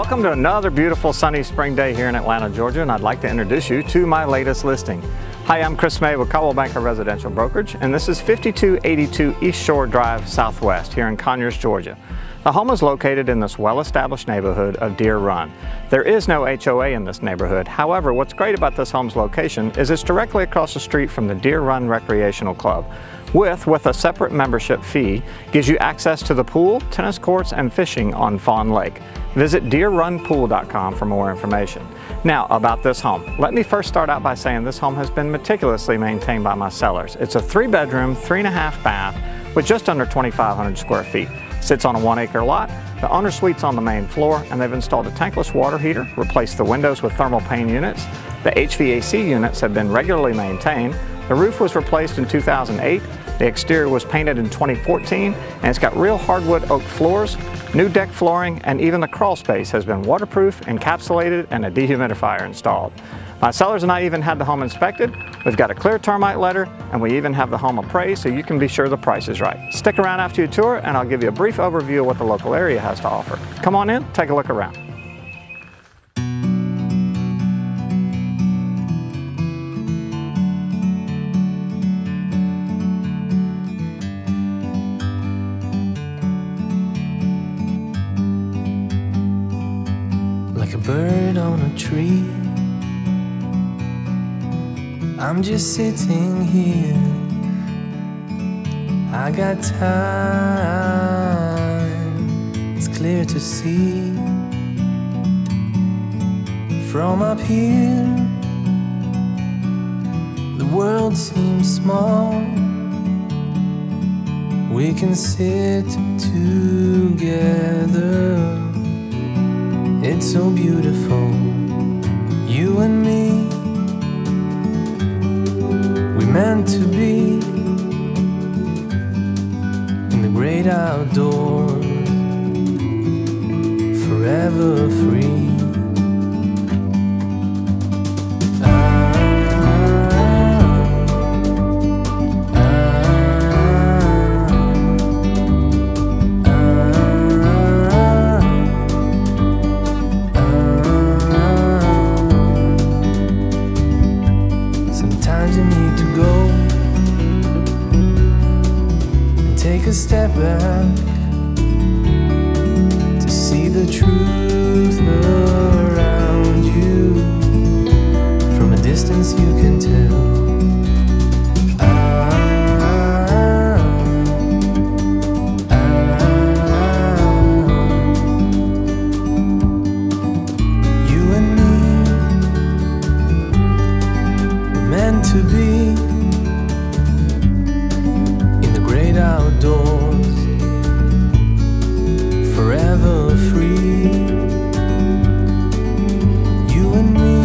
Welcome to another beautiful sunny spring day here in Atlanta, Georgia, and I'd like to introduce you to my latest listing. Hi, I'm Chris May with Coldwell Banker Residential Brokerage, and this is 5282 East Shore Drive Southwest here in Conyers, Georgia. The home is located in this well-established neighborhood of Deer Run. There is no HOA in this neighborhood. However, what's great about this home's location is it's directly across the street from the Deer Run Recreational Club, with a separate membership fee, gives you access to the pool, tennis courts, and fishing on Fawn Lake. Visit deerrunpool.com for more information. Now, about this home. Let me first start out by saying this home has been meticulously maintained by my sellers. It's a 3-bedroom, 3.5 bath with just under 2,500 square feet. Sits on a 1-acre lot. The owner suite's on the main floor, and they've installed a tankless water heater, replaced the windows with thermal pane units. The HVAC units have been regularly maintained. The roof was replaced in 2008. The exterior was painted in 2014, and it's got real hardwood oak floors, new deck flooring, and even the crawl space has been waterproof, encapsulated, and a dehumidifier installed. My sellers and I even had the home inspected. We've got a clear termite letter, and we even have the home appraised so you can be sure the price is right. Stick around after you tour, and I'll give you a brief overview of what the local area has to offer. Come on in, take a look around. Like a bird on a tree, I'm just sitting here. I got time, it's clear to see. From up here, the world seems small. We can sit together. It's so beautiful, you and me. We meant to be in the great outdoors, forever free. Sometimes you need to go and take a step back to see the truth around you. From a distance you can tell. You and me, meant to be in the great outdoors, forever free. You and me,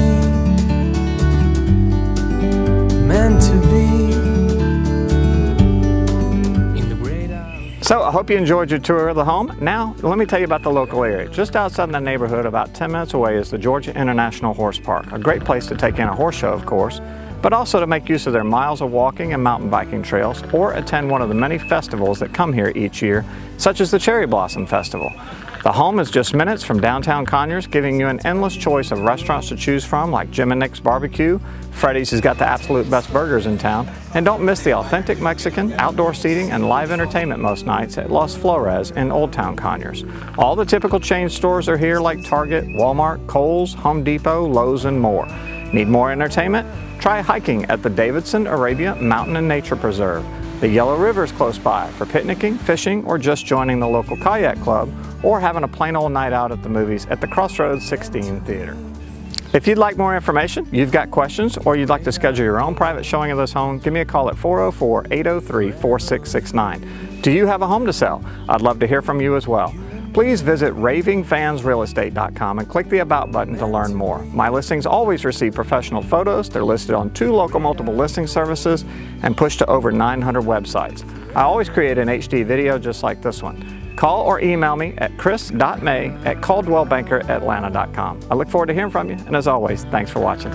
meant to be in the great outdoors. So, I hope you enjoyed your tour of the home. Now, let me tell you about the local area. Just outside the neighborhood, about 10 minutes away, is the Georgia International Horse Park. A great place to take in a horse show, of course, but also to make use of their miles of walking and mountain biking trails, or attend one of the many festivals that come here each year, such as the Cherry Blossom Festival. The home is just minutes from downtown Conyers, giving you an endless choice of restaurants to choose from, like Jim and Nick's Barbecue. Freddy's has got the absolute best burgers in town. And don't miss the authentic Mexican, outdoor seating, and live entertainment most nights at Los Flores in Old Town Conyers. All the typical chain stores are here, like Target, Walmart, Kohl's, Home Depot, Lowe's, and more. Need more entertainment? Try hiking at the Davidson Arabia Mountain and Nature Preserve. The Yellow River is close by for picnicking, fishing, or just joining the local kayak club, or having a plain old night out at the movies at the Crossroads 16 Theater. If you'd like more information, you've got questions, or you'd like to schedule your own private showing of this home, give me a call at 404-803-4669. Do you have a home to sell? I'd love to hear from you as well. Please visit ravingfansrealestate.com and click the About button to learn more. My listings always receive professional photos. They're listed on 2 local multiple listing services and pushed to over 900 websites. I always create an HD video just like this one. Call or email me at chris.may@coldwellbankeratlanta.com. I look forward to hearing from you, and as always, thanks for watching.